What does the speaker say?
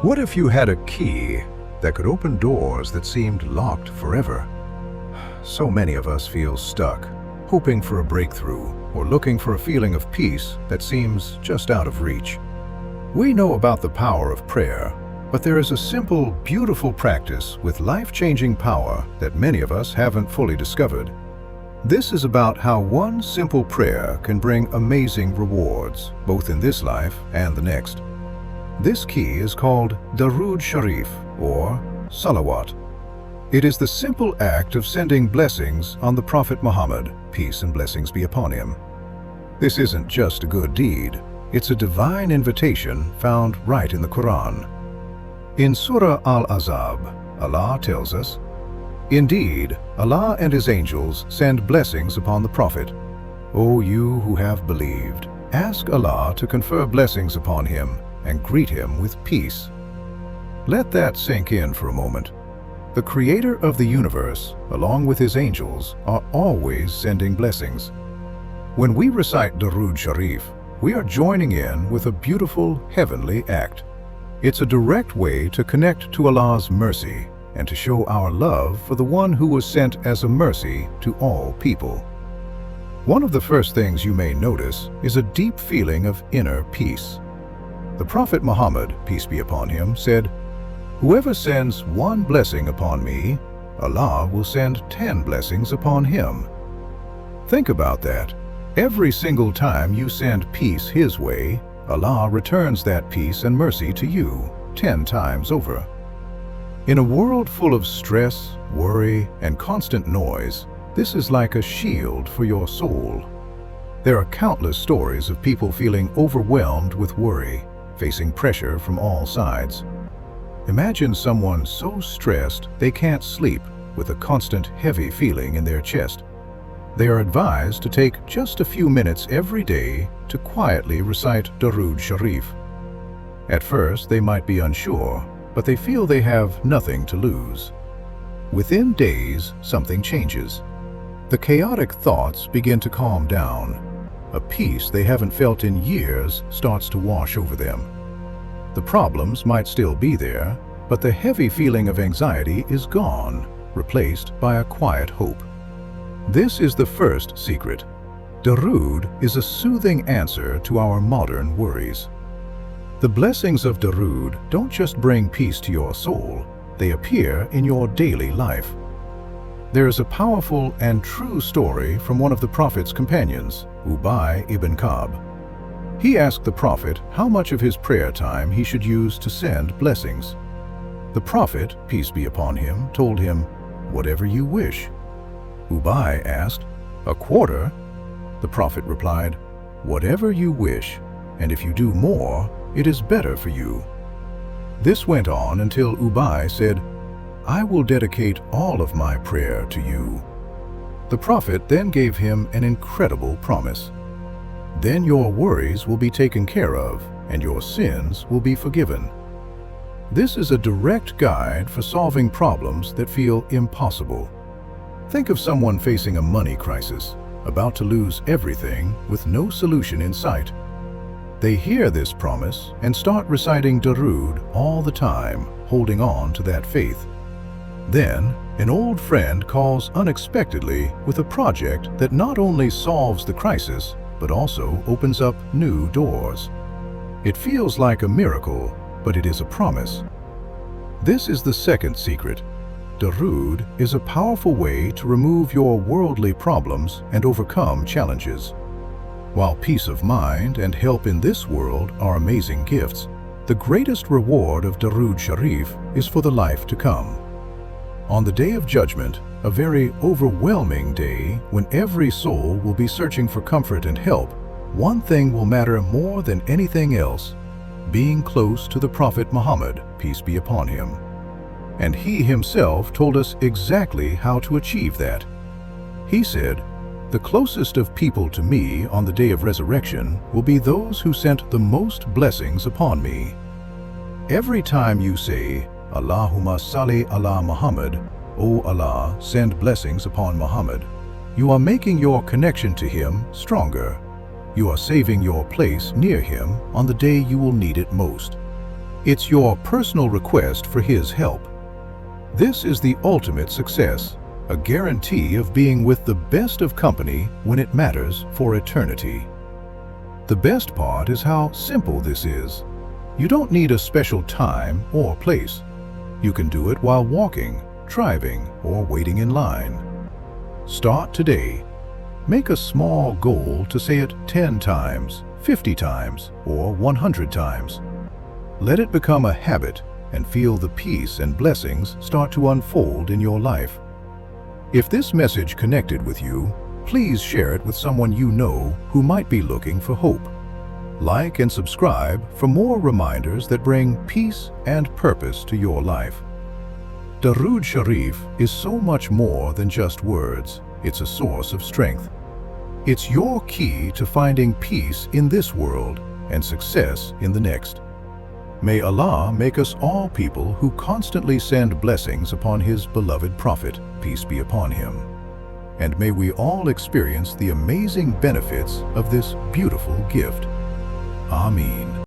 What if you had a key that could open doors that seemed locked forever? So many of us feel stuck, hoping for a breakthrough or looking for a feeling of peace that seems just out of reach. We know about the power of prayer, but there is a simple, beautiful practice with life-changing power that many of us haven't fully discovered. This is about how one simple prayer can bring amazing rewards, both in this life and the next. This key is called Darood Sharif, or Salawat. It is the simple act of sending blessings on the Prophet Muhammad, peace and blessings be upon him. This isn't just a good deed, it's a divine invitation found right in the Quran. In Surah Al-Ahzab, Allah tells us, "Indeed, Allah and His angels send blessings upon the Prophet. O you who have believed, ask Allah to confer blessings upon him and greet him with peace." Let that sink in for a moment. The Creator of the universe, along with His angels, are always sending blessings. When we recite Darood Sharif, we are joining in with a beautiful heavenly act. It's a direct way to connect to Allah's mercy and to show our love for the one who was sent as a mercy to all people. One of the first things you may notice is a deep feeling of inner peace. The Prophet Muhammad, peace be upon him, said, "Whoever sends one blessing upon me, Allah will send 10 blessings upon him." Think about that. Every single time you send peace His way, Allah returns that peace and mercy to you 10 times over. In a world full of stress, worry, and constant noise, this is like a shield for your soul. There are countless stories of people feeling overwhelmed with worry, facing pressure from all sides. Imagine someone so stressed they can't sleep, with a constant heavy feeling in their chest. They are advised to take just a few minutes every day to quietly recite Darood Sharif. At first, they might be unsure, but they feel they have nothing to lose. Within days, something changes. The chaotic thoughts begin to calm down. A peace they haven't felt in years starts to wash over them. The problems might still be there, but the heavy feeling of anxiety is gone, replaced by a quiet hope. This is the first secret. Darood is a soothing answer to our modern worries. The blessings of Darood don't just bring peace to your soul, they appear in your daily life. There is a powerful and true story from one of the Prophet's companions, Ubay ibn Ka'b. He asked the Prophet how much of his prayer time he should use to send blessings. The Prophet, peace be upon him, told him, "Whatever you wish." Ubay asked, "A quarter?" The Prophet replied, "Whatever you wish, and if you do more, it is better for you." This went on until Ubay said, "I will dedicate all of my prayer to you." The Prophet then gave him an incredible promise. "Then your worries will be taken care of, and your sins will be forgiven." This is a direct guide for solving problems that feel impossible. Think of someone facing a money crisis, about to lose everything with no solution in sight. They hear this promise and start reciting Darood all the time, holding on to that faith. Then, an old friend calls unexpectedly with a project that not only solves the crisis, but also opens up new doors. It feels like a miracle, but it is a promise. This is the second secret. Darood is a powerful way to remove your worldly problems and overcome challenges. While peace of mind and help in this world are amazing gifts, the greatest reward of Darood Sharif is for the life to come. On the Day of Judgment, a very overwhelming day when every soul will be searching for comfort and help, one thing will matter more than anything else: being close to the Prophet Muhammad, peace be upon him. And he himself told us exactly how to achieve that. He said, "The closest of people to me on the day of resurrection will be those who sent the most blessings upon me." Every time you say, "Allahumma salli ala Muhammad," O Allah, send blessings upon Muhammad, you are making your connection to him stronger. You are saving your place near him on the day you will need it most. It's your personal request for His help. This is the ultimate success, a guarantee of being with the best of company when it matters for eternity. The best part is how simple this is. You don't need a special time or place. You can do it while walking, driving, or waiting in line. Start today. Make a small goal to say it 10 times, 50 times, or 100 times. Let it become a habit and feel the peace and blessings start to unfold in your life. If this message connected with you, please share it with someone you know who might be looking for hope. Like and subscribe for more reminders that bring peace and purpose to your life. Darood Sharif is so much more than just words. It's a source of strength. It's your key to finding peace in this world and success in the next. May Allah make us all people who constantly send blessings upon His beloved Prophet, peace be upon him. And may we all experience the amazing benefits of this beautiful gift. Ameen.